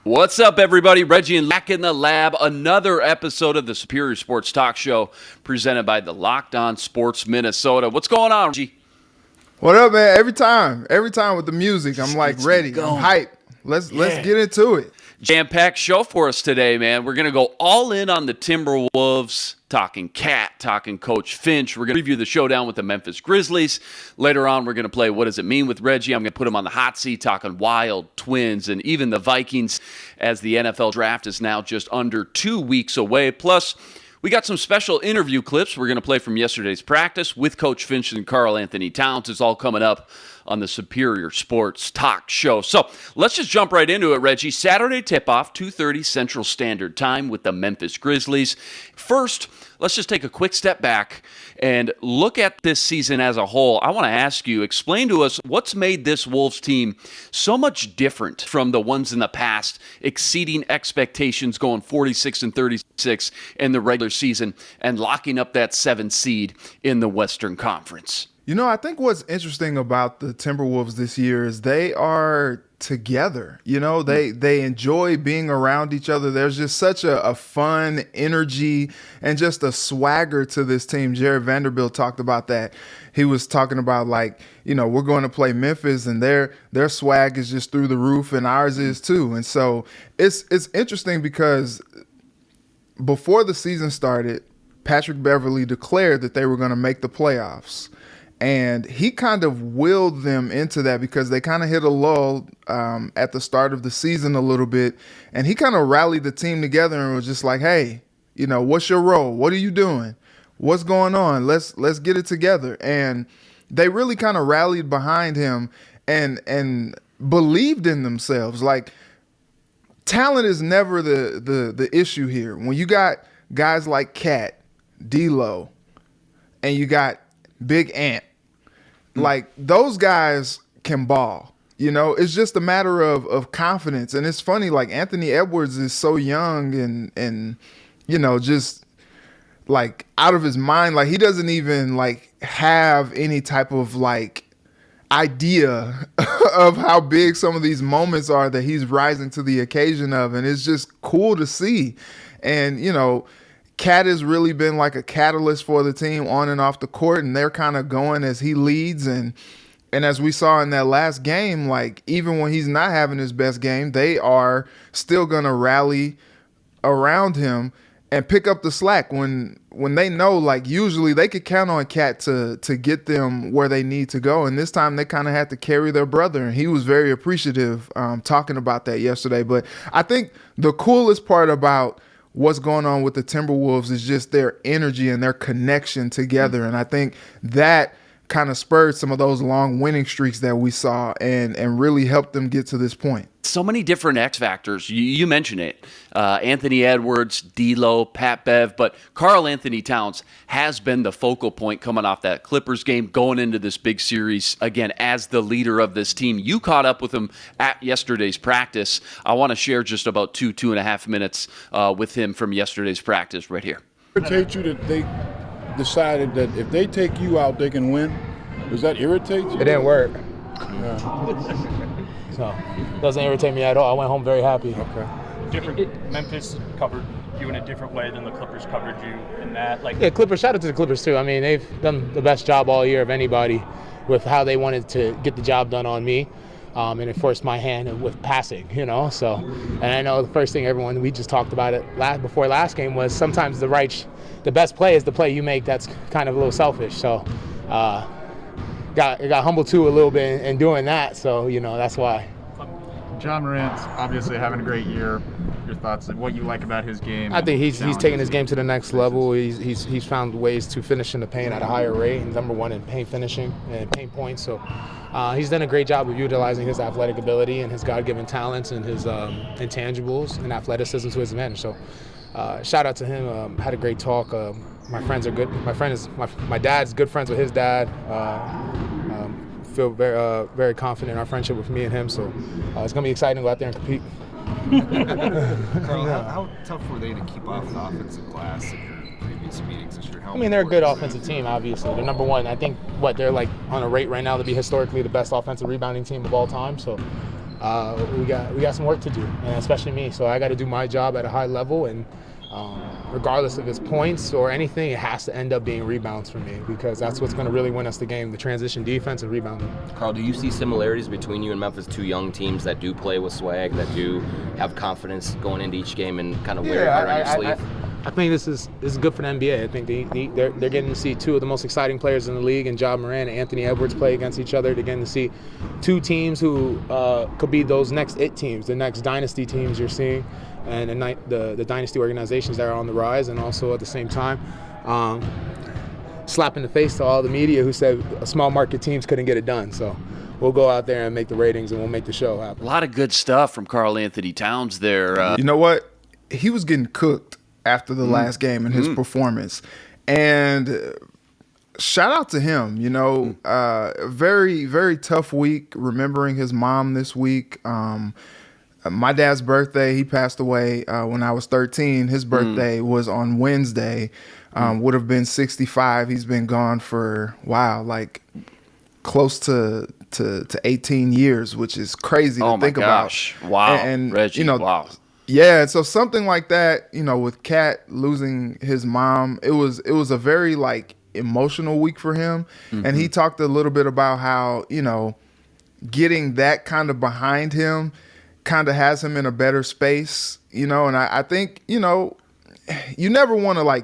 What's up, everybody? Reggie and back in the lab. Another episode of the Superior Sports Talk Show presented by the Locked On Sports Minnesota. What's going on, Reggie? What up, man? Every time with the music, I'm like ready. I'm hyped. Let's get into it. Jam-packed show for us today, man. We're going to go all in on the Timberwolves, talking Cat, talking Coach Finch. We're going to review the showdown with the Memphis Grizzlies. Later on, we're going to play What Does It Mean with Reggie. I'm going to put him on the hot seat, talking Wild, Twins, and even the Vikings, as the NFL draft is now just under 2 weeks away. Plus, we got some special interview clips we're going to play from yesterday's practice with Coach Finch and Karl Anthony Towns. It's all coming up on the Superior Sports Talk Show. So let's just jump right into it, Reggie. Saturday tip-off, 2:30 Central Standard Time with the Memphis Grizzlies. First, let's just take a quick step back and look at this season as a whole. I want to ask you, explain to us what's made this Wolves team so much different from the ones in the past, exceeding expectations, going 46-36 in the regular season and locking up that 7th seed in the Western Conference. You know, I think what's interesting about the Timberwolves this year is they are together. You know, they enjoy being around each other. There's just such a fun energy and just a swagger to this team. Jared Vanderbilt talked about that. He was talking about, like, you know, we're going to play Memphis and their swag is just through the roof and ours is too. And so it's interesting because before the season started, Patrick Beverley declared that they were going to make the playoffs. And he kind of willed them into that because they kind of hit a lull at the start of the season a little bit. And he kind of rallied the team together and was just like, hey, you know, what's your role? What are you doing? What's going on? Let's get it together. And they really kind of rallied behind him and believed in themselves. Like, talent is never the issue here. When you got guys like Cat, D-Lo, and you got Big Ant, like, those guys can ball. You know, it's just a matter of confidence. And it's funny, like, Anthony Edwards is so young and you know, just like out of his mind. Like, he doesn't even like have any type of like idea of how big some of these moments are that he's rising to the occasion of. And it's just cool to see. And, you know, Cat has really been like a catalyst for the team on and off the court, and they're kind of going as he leads. And as we saw in that last game, like, even when he's not having his best game, they are still going to rally around him and pick up the slack when they know, like, usually they could count on Cat to get them where they need to go. And this time they kind of had to carry their brother, and he was very appreciative talking about that yesterday. But I think the coolest part about what's going on with the Timberwolves is just their energy and their connection together. And I think that kind of spurred some of those long winning streaks that we saw and really helped them get to this point. So many different X factors. You mentioned it. Anthony Edwards, D-Lo, Pat Bev, but Karl Anthony Towns has been the focal point coming off that Clippers game, going into this big series, again, as the leader of this team. You caught up with him at yesterday's practice. I want to share just about 2.5 minutes with him from yesterday's practice right here. Irritate you that they decided that if they take you out, they can win? Does that irritate you? It didn't work. Yeah. So it doesn't irritate me at all. I went home very happy. Okay. Memphis covered you in a different way than the Clippers covered you in that. Like, yeah, Clippers. Shout out to the Clippers too. I mean, they've done the best job all year of anybody with how they wanted to get the job done on me, and it forced my hand with passing. You know, so and I know the first thing we just talked about it before last game was sometimes the best play is the play you make that's kind of a little selfish. So got humbled too a little bit in doing that. So, you know, that's why. John Morant's obviously having a great year. Your thoughts on what you like about his game? I think he's taking his game to the next level. He's found ways to finish in the paint at a higher rate. He's number one in paint finishing and paint points. So he's done a great job of utilizing his athletic ability and his God-given talents and his intangibles and athleticism to his advantage. So shout out to him. Had a great talk. My friends are good. My dad's good friends with his dad. Feel very confident in our friendship with me and him. So it's gonna be exciting to go out there and compete. Karl, how tough were they to keep off the offensive glass in your previous meetings this year? I mean, they're a good offensive team, obviously. They're number one. I think, they're like on a rate right now to be historically the best offensive rebounding team of all time. So we got some work to do, and especially me. So I got to do my job at a high level, and regardless of its points or anything, it has to end up being rebounds for me, because that's what's going to really win us the game, the transition defense and rebounding. Karl, do you see similarities between you and Memphis, two young teams that do play with swag, that do have confidence going into each game and kind of wear it hard on your sleeve? I think this is good for the NBA. I think they're getting to see two of the most exciting players in the league, and Ja Morant and Anthony Edwards play against each other. They're getting to see two teams who could be those next it teams, the next dynasty teams you're seeing, and the dynasty organizations that are on the rise, and also at the same time slap in the face to all the media who said small market teams couldn't get it done. So we'll go out there and make the ratings, and we'll make the show happen. A lot of good stuff from Karl Anthony Towns there. You know what? He was getting cooked after the last game and his performance. And shout out to him, you know, very, very tough week, remembering his mom this week. My dad's birthday, he passed away when I was 13. His birthday was on Wednesday, would have been 65. He's been gone for, wow, like close to 18 years, which is crazy to think about. Wow. And Reggie, you know, wow. Yeah, so something like that, you know, with Cat losing his mom, it was a very like emotional week for him. And he talked a little bit about how, you know, getting that kind of behind him kind of has him in a better space, you know, and I think, you know, you never want to like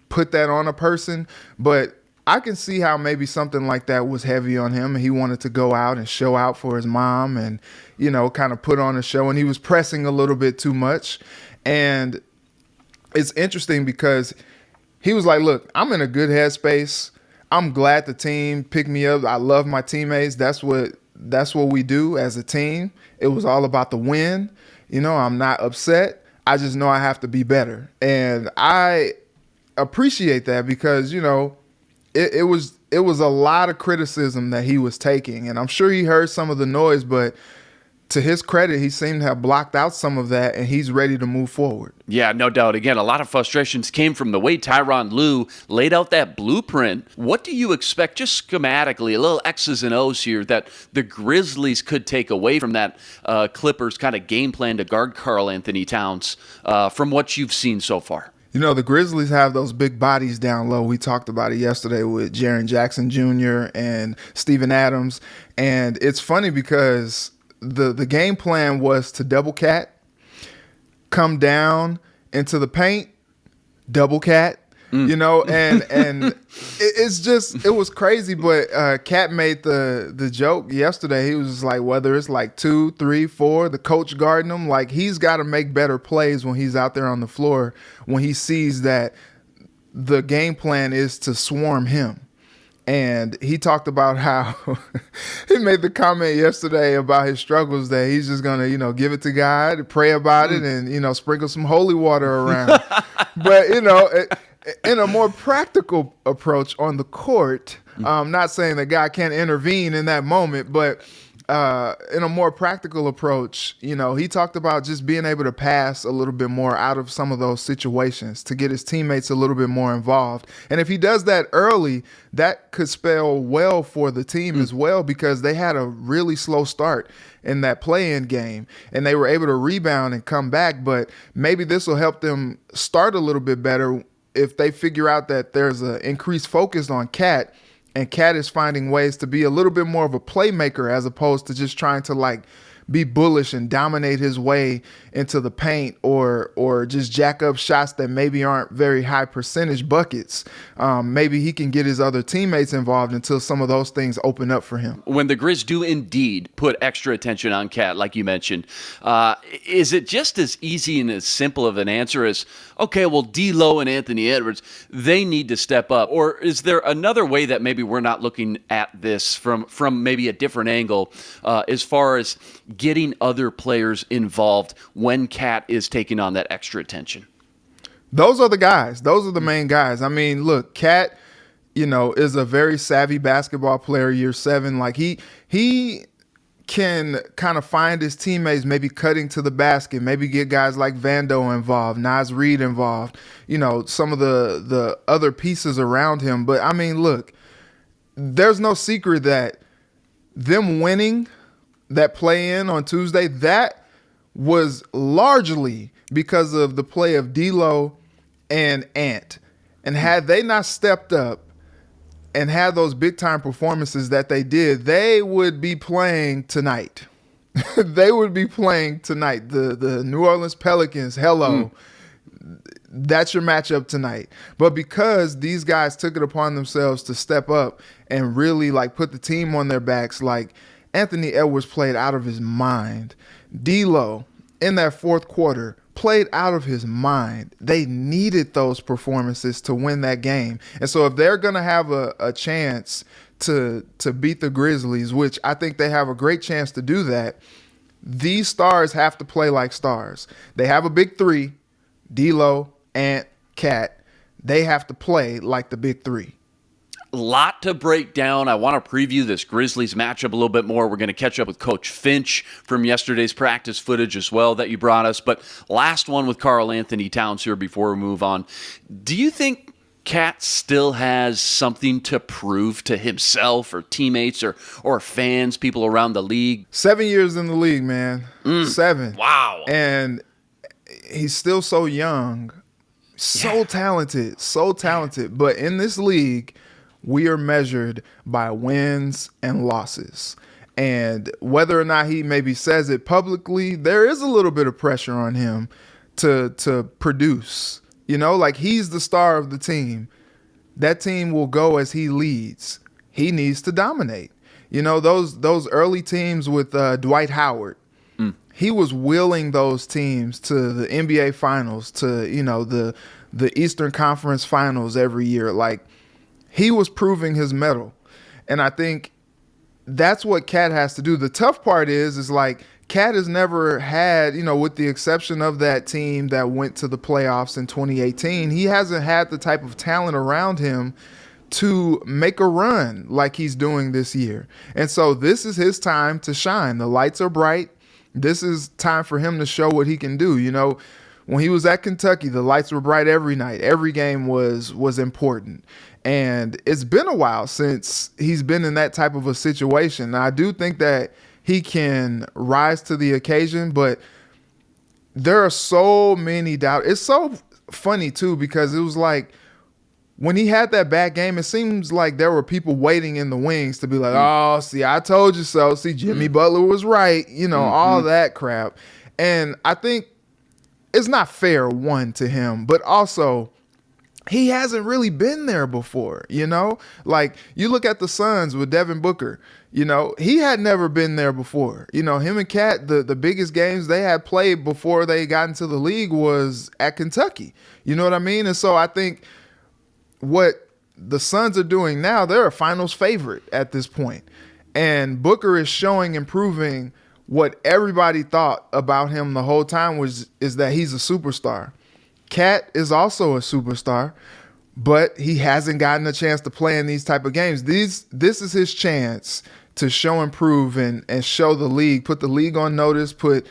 put that on a person, but I can see how maybe something like that was heavy on him, and he wanted to go out and show out for his mom and, you know, kind of put on a show, and he was pressing a little bit too much. And it's interesting because he was like, look, I'm in a good headspace. I'm glad the team picked me up. I love my teammates. That's what we do as a team. It was all about the win. You know, I'm not upset. I just know I have to be better. And I appreciate that because, you know, it was a lot of criticism that he was taking, and I'm sure he heard some of the noise, but to his credit, he seemed to have blocked out some of that, and he's ready to move forward. Yeah, no doubt. Again, a lot of frustrations came from the way Tyronn Lue laid out that blueprint. What do you expect, just schematically, a little X's and O's here, that the Grizzlies could take away from that Clippers kind of game plan to guard Karl Anthony Towns from what you've seen so far? You know, the Grizzlies have those big bodies down low. We talked about it yesterday with Jaren Jackson Jr. and Steven Adams. And it's funny because the game plan was to double Cat, come down into the paint, double Cat, you know, and it's just, it was crazy. But Cat made the joke yesterday. He was just like, whether it's like 2, 3, 4, the coach guarding him, like he's got to make better plays when he's out there on the floor, when he sees that the game plan is to swarm him. And he talked about how he made the comment yesterday about his struggles that he's just going to, you know, give it to God, pray about it, and, you know, sprinkle some holy water around. But, you know, in a more practical approach on the court, not saying that God can't intervene in that moment, but in a more practical approach, you know, he talked about just being able to pass a little bit more out of some of those situations to get his teammates a little bit more involved. And if he does that early, that could spell well for the team as well, because they had a really slow start in that play-in game, and they were able to rebound and come back. But maybe this will help them start a little bit better if they figure out that there's an increased focus on Cat, and Cat is finding ways to be a little bit more of a playmaker as opposed to just trying to like be bullish and dominate his way into the paint, or just jack up shots that maybe aren't very high percentage buckets. Maybe he can get his other teammates involved until some of those things open up for him. When the Grizz do indeed put extra attention on Cat, like you mentioned, is it just as easy and as simple of an answer as, okay, well, D'Lo and Anthony Edwards, they need to step up? Or is there another way that maybe we're not looking at this from maybe a different angle as far as getting other players involved when Cat is taking on that extra attention? Those are the guys. Those are the main guys. I mean, look, Cat, you know, is a very savvy basketball player, year 7. Like he can kind of find his teammates maybe cutting to the basket, maybe get guys like Vando involved, Naz Reid involved, you know, some of the other pieces around him. But I mean, look, there's no secret that them winning that play-in on Tuesday, that was largely because of the play of D'Lo and Ant. And had they not stepped up and had those big-time performances that they did, they would be playing tonight. They would be playing tonight. The New Orleans Pelicans, hello. That's your matchup tonight. But because these guys took it upon themselves to step up and really like put the team on their backs, like Anthony Edwards played out of his mind. D'Lo in that fourth quarter played out of his mind. They needed those performances to win that game. And so if they're going to have a chance to beat the Grizzlies, which I think they have a great chance to do that, these stars have to play like stars. They have a big three, D'Lo, Ant, Cat. They have to play like the big three. A lot to break down. I want to preview this Grizzlies matchup a little bit more. We're going to catch up with Coach Finch from yesterday's practice footage as well that you brought us. But last one with Karl Anthony Towns here before we move on. Do you think Cat still has something to prove to himself or teammates or fans, people around the league? 7 years in the league, man. 7. Wow. And he's still so young, so talented. But in this league, we are measured by wins and losses. And whether or not he maybe says it publicly, there is a little bit of pressure on him to produce. You know, like he's the star of the team. That team will go as he leads. He needs to dominate. You know, those early teams with Dwight Howard, he was wheeling those teams to the NBA Finals, to, you know, the Eastern Conference Finals every year. Like, he was proving his mettle. And I think that's what Cat has to do. The tough part is like, Cat has never had, you know, with the exception of that team that went to the playoffs in 2018, he hasn't had the type of talent around him to make a run like he's doing this year. And so this is his time to shine. The lights are bright. This is time for him to show what he can do. You know, when he was at Kentucky, the lights were bright every night. Every game was important. And it's been a while since he's been in that type of a situation. Now, I do think that he can rise to the occasion, but there are so many doubts. It's so funny, too, because it was like when he had that bad game, it seems like there were people waiting in the wings to be like, oh, see, I told you so. See, Jimmy Butler was right. You know, all that crap. And I think it's not fair, one, to him, but also he hasn't really been there before, you know? Like, you look at the Suns with Devin Booker, you know, he had never been there before. You know, him and Cat, the biggest games they had played before they got into the league was at Kentucky. You know what I mean? And so I think what the Suns are doing now, they're a finals favorite at this point. And Booker is showing and proving what everybody thought about him the whole time is that he's a superstar. Cat is also a superstar, but he hasn't gotten a chance to play in these type of games. This is his chance to show and prove and show the league, put the league on notice, put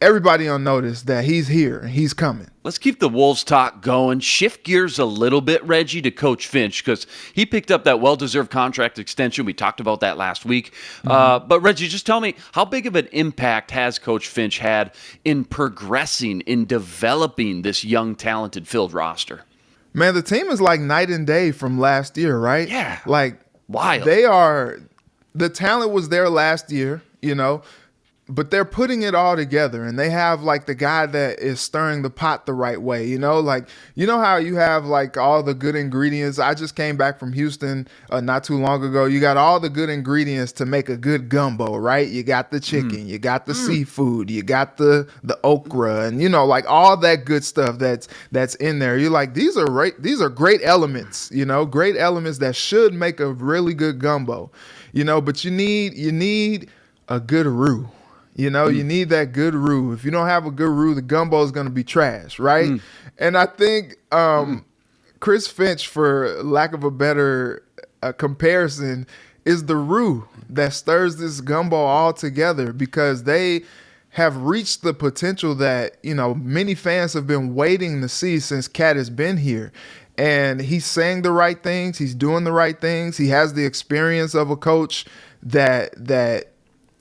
everybody on notice that he's here and he's coming. Let's keep the Wolves talk going. Shift gears a little bit, Reggie, to Coach Finch, because he picked up that well-deserved contract extension. We talked about that last week. But, Reggie, just tell me, how big of an impact has Coach Finch had in progressing, in developing this young, talented field roster? Man, the team is like night and day from last year, right? Yeah. Like, wild. The talent was there last year, you know, but they're putting it all together, and they have like the guy that is stirring the pot the right way, you know, like, you know how you have like all the good ingredients. I just came back from Houston not too long ago. You got all the good ingredients to make a good gumbo, right? You got the chicken, you got the seafood, you got the okra, and you know, like all that good stuff that's in there. You're like, these are great elements, you know, great elements that should make a really good gumbo, you know, but you need a good roux. You know, you need that good roux. If you don't have a good roux, the gumbo is going to be trash, right? And I think Chris Finch, for lack of a better comparison, is the roux that stirs this gumbo all together, because they have reached the potential that, you know, many fans have been waiting to see since Cat has been here. And he's saying the right things. He's doing the right things. He has the experience of a coach that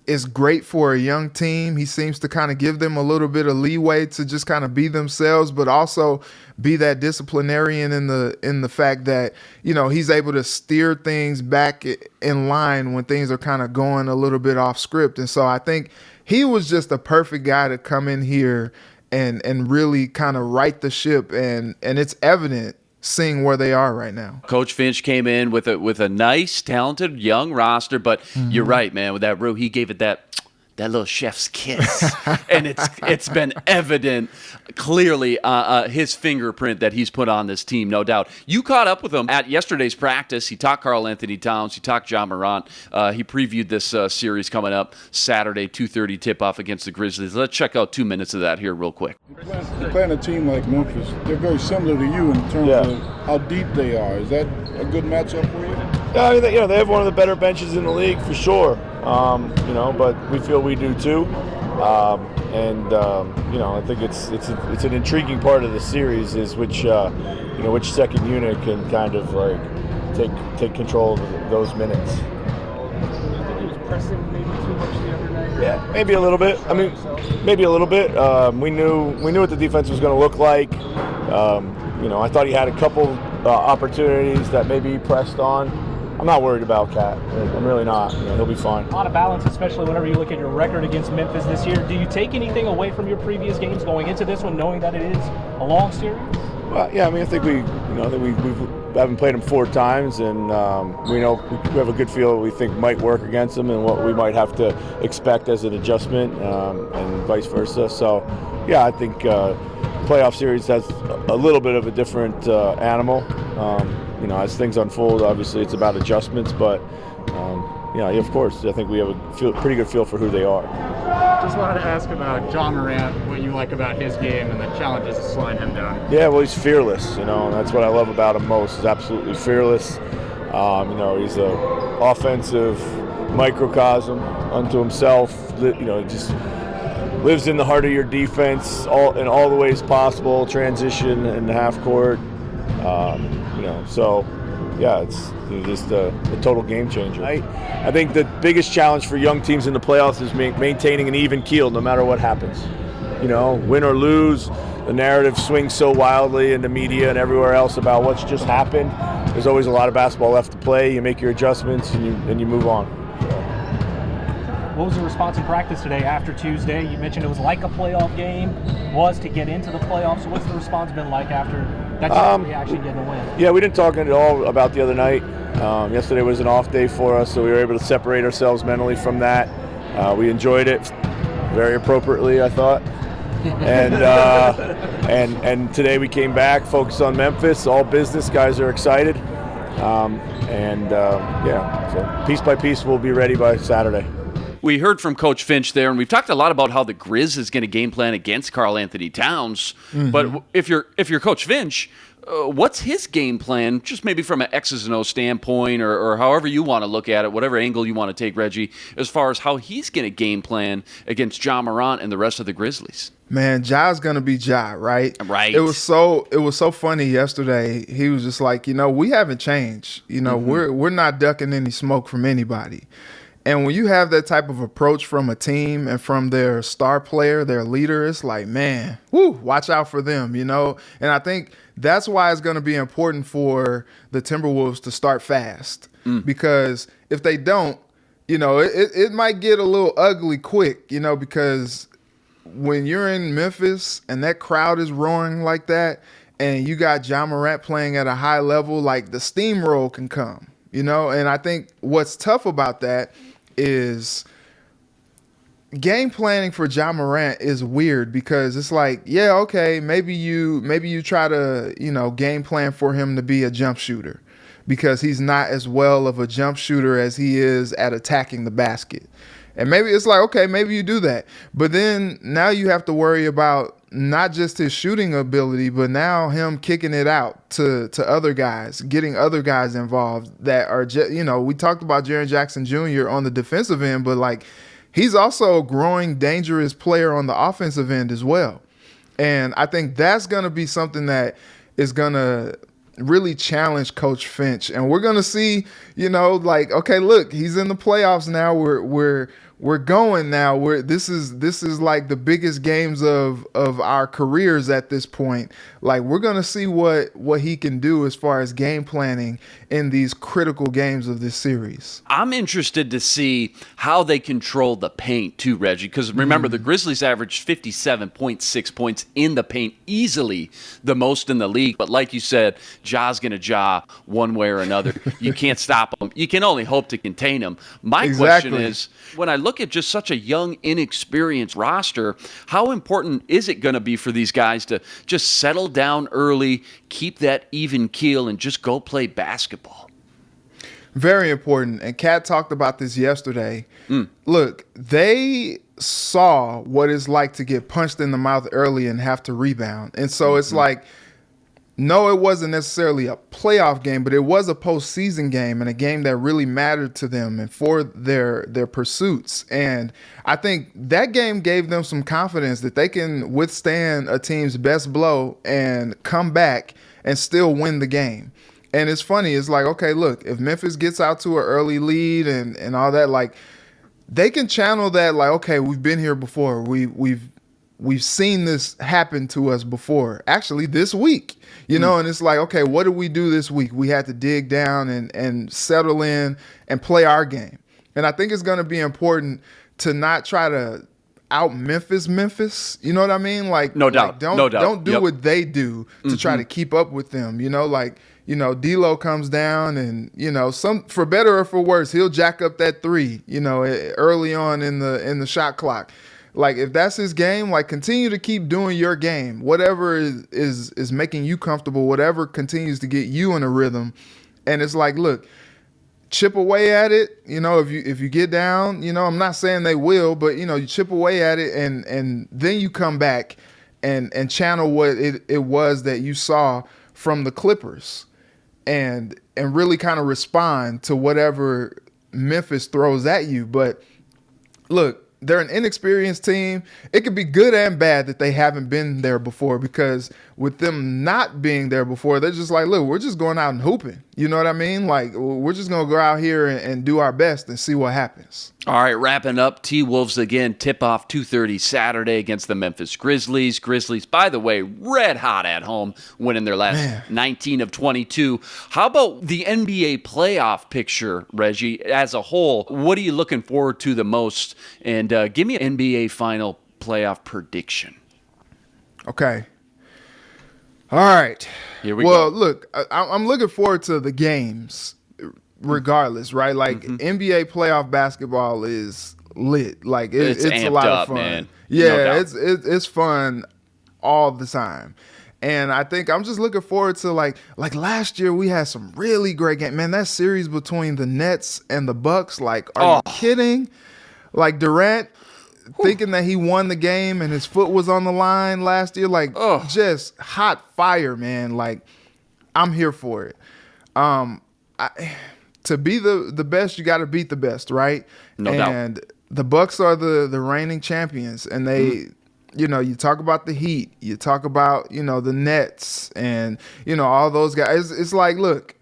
is great for a young team. He seems to kind of give them a little bit of leeway to just kind of be themselves, but also be that disciplinarian in the fact that, you know, he's able to steer things back in line when things are kind of going a little bit off script. And so I think he was just a perfect guy to come in here and really kind of right the ship, and it's evident seeing where they are right now. Coach Finch came in with a nice, talented young roster, but you're right, man. With that he gave it that little chef's kiss, and it's been evident clearly his fingerprint that he's put on this team, no doubt. You caught up with him at yesterday's practice. He talked Karl Anthony Towns. He talked Ja Morant. He previewed this series coming up Saturday, 2:30 tip-off against the Grizzlies. Let's check out 2 minutes of that here real quick. You're playing a team like Memphis. They're very similar to you in terms of how deep they are. Is that a good matchup for you? Yeah, I mean, they have one of the better benches in the league for sure. But we feel we do too. I think it's an intriguing part of the series is which second unit can kind of like take control of those minutes. Do you think he was pressing maybe too much the other night? Yeah, maybe a little bit. I mean, maybe a little bit. We knew what the defense was going to look like. I thought he had a couple opportunities that maybe he pressed on. I'm not worried about Cat. I'm really not. He'll be fine. A lot of balance, especially whenever you look at your record against Memphis this year. Do you take anything away from your previous games going into this one, knowing that it is a long series? Well, yeah. I mean, I think we haven't played them 4 times, and we have a good feel we think might work against them, and what we might have to expect as an adjustment, and vice versa. So, yeah, I think playoff series has a little bit of a different animal. As things unfold, obviously it's about adjustments, but of course, I think we have a pretty good feel for who they are. Just wanted to ask about Ja Morant, what you like about his game and the challenges of slowing him down. Yeah, well, he's fearless, and that's what I love about him most. He's absolutely fearless. He's an offensive microcosm unto himself. Just lives in the heart of your defense, in all the ways possible, transition and half court. It's just a total game changer. I think the biggest challenge for young teams in the playoffs is maintaining an even keel no matter what happens. Win or lose, the narrative swings so wildly in the media and everywhere else about what's just happened. There's always a lot of basketball left to play. You make your adjustments and you move on. What was the response in practice today after Tuesday? You mentioned it was like a playoff game, was to get into the playoffs. So what's the response been like after that actually getting a win? Yeah, we didn't talk at all about the other night. Yesterday was an off day for us, so we were able to separate ourselves mentally from that. We enjoyed it very appropriately, I thought. And today we came back, focused on Memphis. All business, guys are excited. So piece by piece, we'll be ready by Saturday. We heard from Coach Finch there, and we've talked a lot about how the Grizz is going to game plan against Karl Anthony Towns. Mm-hmm. But if you're Coach Finch, what's his game plan, just maybe from an X's and O's standpoint, or however you want to look at it, whatever angle you want to take, Reggie, as far as how he's going to game plan against Ja Morant and the rest of the Grizzlies? Man, Ja's gonna be Ja, right? Right. It was so funny yesterday. He was just like, we haven't changed. We're not ducking any smoke from anybody. And when you have that type of approach from a team and from their star player, their leader, it's like, man, watch out for them, And I think that's why it's going to be important for the Timberwolves to start fast. Because if they don't, it might get a little ugly quick, because when you're in Memphis and that crowd is roaring like that and you got Ja Morant playing at a high level, like the steamroll can come, And I think what's tough about that is game planning for Ja Morant is weird because it's like, yeah, okay, maybe you try to, game plan for him to be a jump shooter because he's not as well of a jump shooter as he is at attacking the basket. And maybe it's like, okay, maybe you do that. But then now you have to worry about not just his shooting ability, but now him kicking it out to other guys, getting other guys involved that are just, we talked about Jaren Jackson Jr. on the defensive end, but like he's also a growing dangerous player on the offensive end as well. And I think that's going to be something that is going to really challenge Coach Finch. And we're going to see, okay, look, he's in the playoffs now. We're we're going now. This is like the biggest games of our careers at this point. Like, we're gonna see what he can do as far as game planning in these critical games of this series. I'm interested to see how they control the paint too, Reggie, because remember the Grizzlies averaged 57.6 points in the paint, easily the most in the league. But like you said, Ja's gonna Ja one way or another. You can't stop him. You can only hope to contain him. My question is, when I look at just such a young, inexperienced roster, how important is it going to be for these guys to just settle down early, keep that even keel, and just go play basketball? Very important. And Kat talked about this yesterday. Look, they saw what it's like to get punched in the mouth early and have to rebound. And so it's like, no, it wasn't necessarily a playoff game, but it was a postseason game and a game that really mattered to them and for their pursuits. And I think that game gave them some confidence that they can withstand a team's best blow and come back and still win the game. And it's funny. It's like, okay, look, if Memphis gets out to an early lead and all that, like, they can channel that like, okay, we've been here before. We've seen this happen to us before, actually this week, you know, and it's like, okay, what did we do this week? We had to dig down and settle in and play our game. And I think it's going to be important to not try to out Memphis. You know what I mean? Like, no doubt. Don't do what they do to try to keep up with them. You know, like, you know, D'Lo comes down and, you know, for better or for worse, he'll jack up that three, you know, early on in the shot clock. Like, if that's his game, like, continue to keep doing your game. Whatever is making you comfortable, whatever continues to get you in a rhythm. And it's like, look, chip away at it. You know, if you get down, you know, I'm not saying they will, but, you know, you chip away at it and then you come back and channel what it was that you saw from the Clippers and really kind of respond to whatever Memphis throws at you. But look, they're an inexperienced team. It could be good and bad that they haven't been there before, because with them not being there before, they're just like, look, we're just going out and hooping. You know what I mean? Like, we're just going to go out here and do our best and see what happens. All right, wrapping up, T-Wolves again, tip-off 2:30 Saturday against the Memphis Grizzlies. Grizzlies, by the way, red hot at home, winning their last 19 of 22. How about the NBA playoff picture, Reggie, as a whole? What are you looking forward to the most? And give me an NBA final playoff prediction. Okay. All right. Here we go. Well, look, I'm looking forward to the games regardless, right? Like, NBA playoff basketball is lit. Like, it's a lot of fun. Man. Yeah, it's fun all the time. And I think I'm just looking forward to like last year we had some really great games. Man, that series between the Nets and the Bucks, like, are you kidding? Like, Durant thinking that he won the game and his foot was on the line last year, like, just hot fire, man. Like, I'm here for it. To be the best, you got to beat the best, right? No doubt. And the Bucks are the reigning champions, and they, you know, you talk about the Heat, you talk about, you know, the Nets, and, you know, all those guys. It's like, look,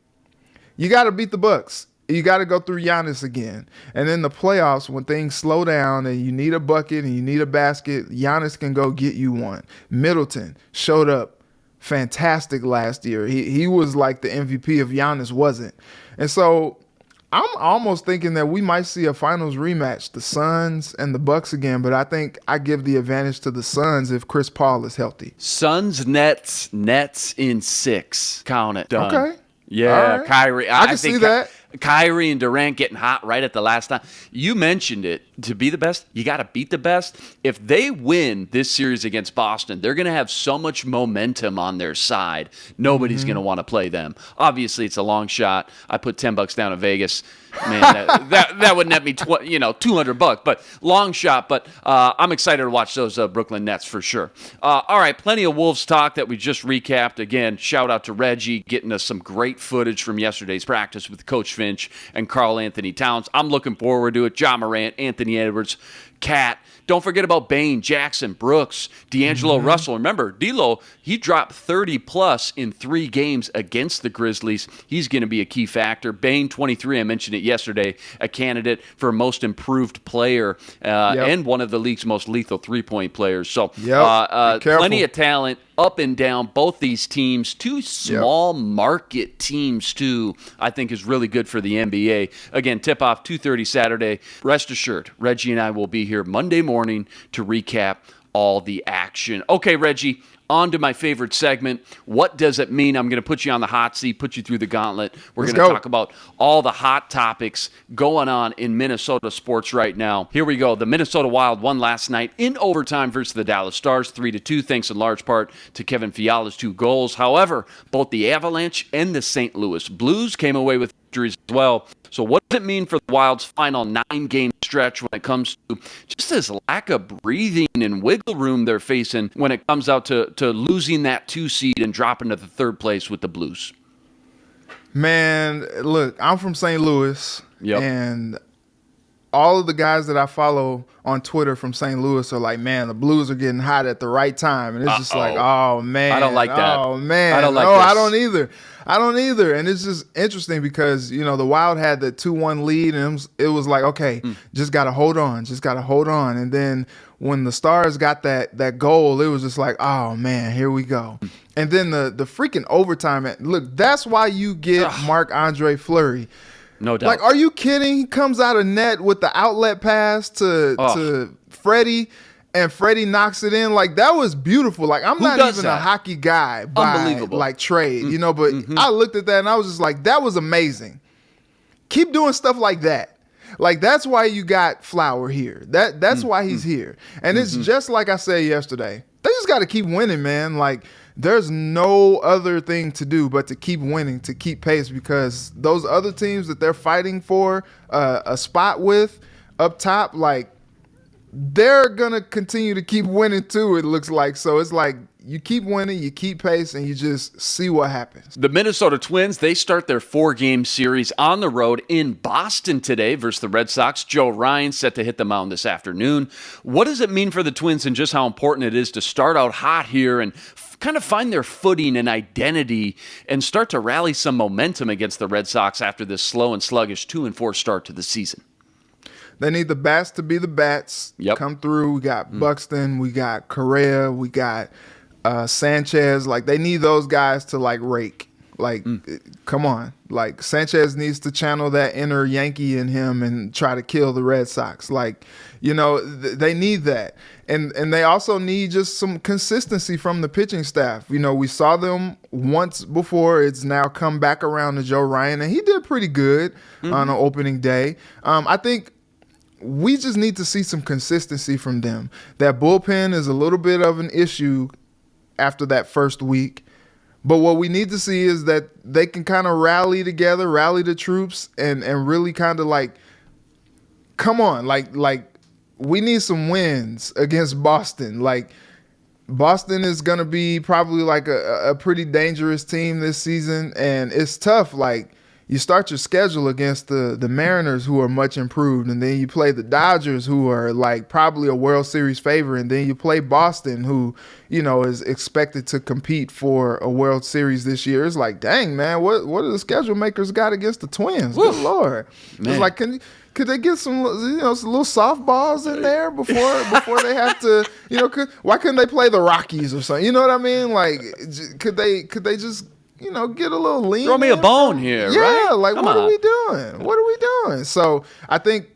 you got to beat the Bucks. You got to go through Giannis again. And in the playoffs, when things slow down and you need a bucket and you need a basket, Giannis can go get you one. Middleton showed up fantastic last year. He was like the MVP if Giannis wasn't. And so I'm almost thinking that we might see a finals rematch, the Suns and the Bucks again, but I think I give the advantage to the Suns if Chris Paul is healthy. Suns, Nets in 6. Count it. Done. Okay. Yeah, right. Kyrie. I can see that. Kyrie and Durant getting hot right at the last time. You mentioned it. To be the best, you got to beat the best. If they win this series against Boston, they're going to have so much momentum on their side. Nobody's going to want to play them. Obviously, it's a long shot. I put $10 down in Vegas. Man, that would net me $200, but long shot. But I'm excited to watch those Brooklyn Nets for sure. All right, plenty of Wolves talk that we just recapped. Again, shout out to Reggie getting us some great footage from yesterday's practice with Coach Finch and Karl Anthony Towns. I'm looking forward to it. Ja Morant, Anthony Edwards, Cat. Don't forget about Bane, Jackson, Brooks, D'Angelo Russell. Remember, D'Lo, he dropped 30-plus in 3 games against the Grizzlies. He's going to be a key factor. Bane, 23, I mentioned it yesterday, a candidate for most improved player and one of the league's most lethal three-point players. So plenty of talent up and down both these teams. Two small market teams, too, I think is really good for the NBA. Again, tip-off 2:30 Saturday. Rest assured, Reggie and I will be here Monday morning to recap all the action. Okay, Reggie, on to my favorite segment. What does it mean? I'm going to put you on the hot seat, put you through the gauntlet. We're going to talk about all the hot topics going on in Minnesota sports right now. Here we go. The Minnesota Wild won last night in overtime versus the Dallas Stars, 3-2, thanks in large part to Kevin Fiala's 2 goals. However, both the Avalanche and the St. Louis Blues came away with victories as well. So what does it mean for the Wild's final 9-game stretch when it comes to just this lack of breathing and wiggle room they're facing when it comes out to losing that 2 seed and dropping to the 3rd place with the Blues? Man, look, I'm from St. Louis, and all of the guys that I follow on Twitter from St. Louis are like, man, the Blues are getting hot at the right time. And it's just like, oh, man. I don't like that. Oh, man. I don't like this. I don't either. And it's just interesting because, the Wild had the 2-1 lead, and it was like, okay, just got to hold on. And then when the Stars got that goal, it was just like, oh, man, here we go. And then the freaking overtime. Look, that's why you get Marc-Andre Fleury. No doubt. Like, are you kidding? He comes out of net with the outlet pass to Freddie, and Freddie knocks it in. Like, that was beautiful. Like, I'm not even a hockey guy by like trade, but I looked at that and I was just like, that was amazing. Keep doing stuff like that. Like, that's why you got Flower here. That's why he's here. And it's just like I said yesterday. They just got to keep winning, man. Like, there's no other thing to do but to keep winning, to keep pace, because those other teams that they're fighting for a spot with up top, like, they're going to continue to keep winning too, it looks like. So it's like you keep winning, you keep pace, and you just see what happens. The Minnesota Twins, they start their 4-game series on the road in Boston today versus the Red Sox. Joe Ryan set to hit the mound this afternoon. What does it mean for the Twins and just how important it is to start out hot here and kind of find their footing and identity and start to rally some momentum against the Red Sox after this slow and sluggish 2-4 start to the season? They need the bats to be the bats. Come through. We got Buxton, we got Correa, we got Sanchez. Like, they need those guys to like rake. Like, come on. Like, Sanchez needs to channel that inner Yankee in him and try to kill the Red Sox. Like, they need that. And they also need just some consistency from the pitching staff. We saw them once before. It's now come back around to Joe Ryan, and he did pretty good on an opening day. I think we just need to see some consistency from them. That bullpen is a little bit of an issue after that first week. But what we need to see is that they can kind of rally together, rally the troops, and really kind of like, come on, like we need some wins against Boston. Like, Boston is going to be probably like a pretty dangerous team this season, and it's tough. Like, you start your schedule against the Mariners, who are much improved, and then you play the Dodgers, who are like probably a World Series favorite, and then you play Boston, who, is expected to compete for a World Series this year. It's like, dang, man, what do the schedule makers got against the Twins? Good Lord. Man. It's like, could they get some some little softballs in there before they have to, why couldn't they play the Rockies or something? You know what I mean? Like, could they just get a little lean. Throw me a bone here, right? Yeah, like, what are we doing? What are we doing? So I think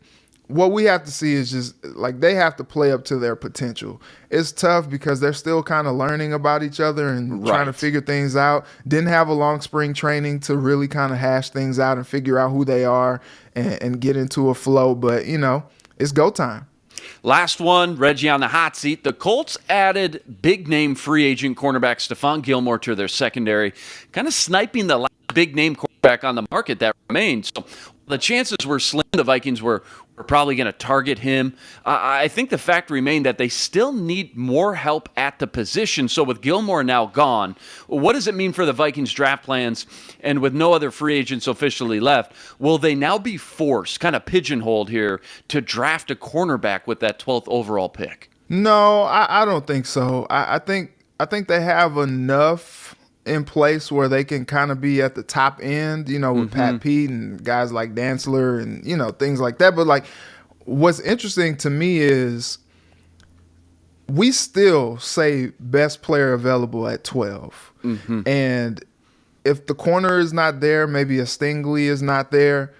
what we have to see is just, like, they have to play up to their potential. It's tough because they're still kind of learning about each other and trying to figure things out. Didn't have a long spring training to really kind of hash things out and figure out who they are and get into a flow. But, it's go time. Last one, Reggie on the hot seat. The Colts added big-name free agent cornerback Stephon Gilmore to their secondary, kind of sniping the last big-name cornerback on the market that remains. So the chances were slim the Vikings were probably going to target him. I think the fact remained that they still need more help at the position. So with Gilmore now gone, what does it mean for the Vikings draft plans? And with no other free agents officially left, will they now be forced, kind of pigeonholed here, to draft a cornerback with that 12th overall pick? No, I don't think so. I think they have enough in place where they can kind of be at the top end, with Pat Pete and guys like Dantzler and, things like that. But, like, what's interesting to me is we still say best player available at 12. And if the corner is not there, maybe a Stingley is not there,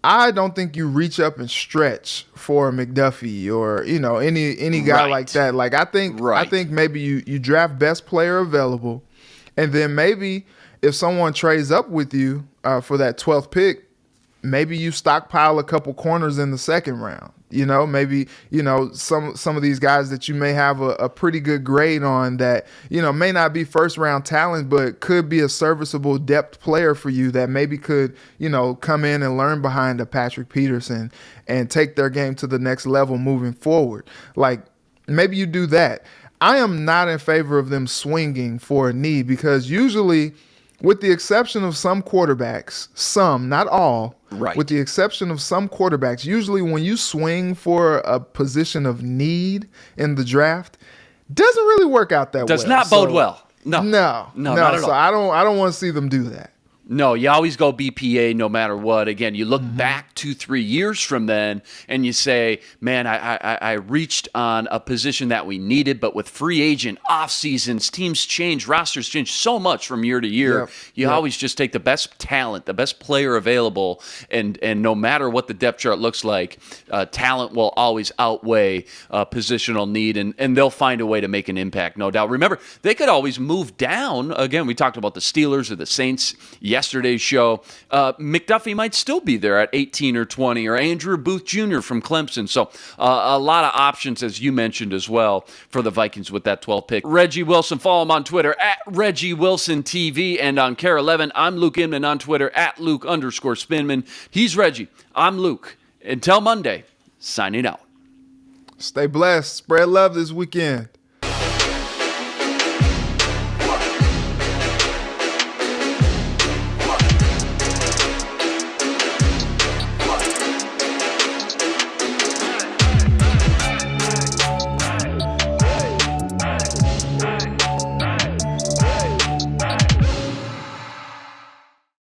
I don't think you reach up and stretch for McDuffie or, any guy like that. Like, I think maybe you draft best player available. And then maybe if someone trades up with you for that 12th pick, maybe you stockpile a couple corners in the second round. Maybe, some of these guys that you may have a pretty good grade on that, may not be first round talent, but could be a serviceable depth player for you that maybe could, come in and learn behind a Patrick Peterson and take their game to the next level moving forward. Like, maybe you do that. I am not in favor of them swinging for a knee because usually, with the exception of some quarterbacks, some, not all, with the exception of some quarterbacks, usually when you swing for a position of need in the draft, doesn't really work out that well. Does not bode well. No, not at all. I don't want to see them do that. No, you always go BPA no matter what. Again, you look back 2-3 years from then and you say, man, I reached on a position that we needed, but with free agent off seasons, teams change, rosters change so much from year to year. You always just take the best talent, the best player available, and no matter what the depth chart looks like, talent will always outweigh positional need, and they'll find a way to make an impact, no doubt. Remember, they could always move down. Again, we talked about the Steelers or the Saints yesterday's show. McDuffie might still be there at 18 or 20, or Andrew Booth Jr. from Clemson. So a lot of options, as you mentioned as well, for the Vikings with that 12th pick. Reggie Wilson, follow him on Twitter at Reggie Wilson TV, and on Care 11, I'm Luke Inman on Twitter at Luke_Spinman. He's Reggie. I'm Luke. Until Monday, signing out. Stay blessed. Spread love this weekend.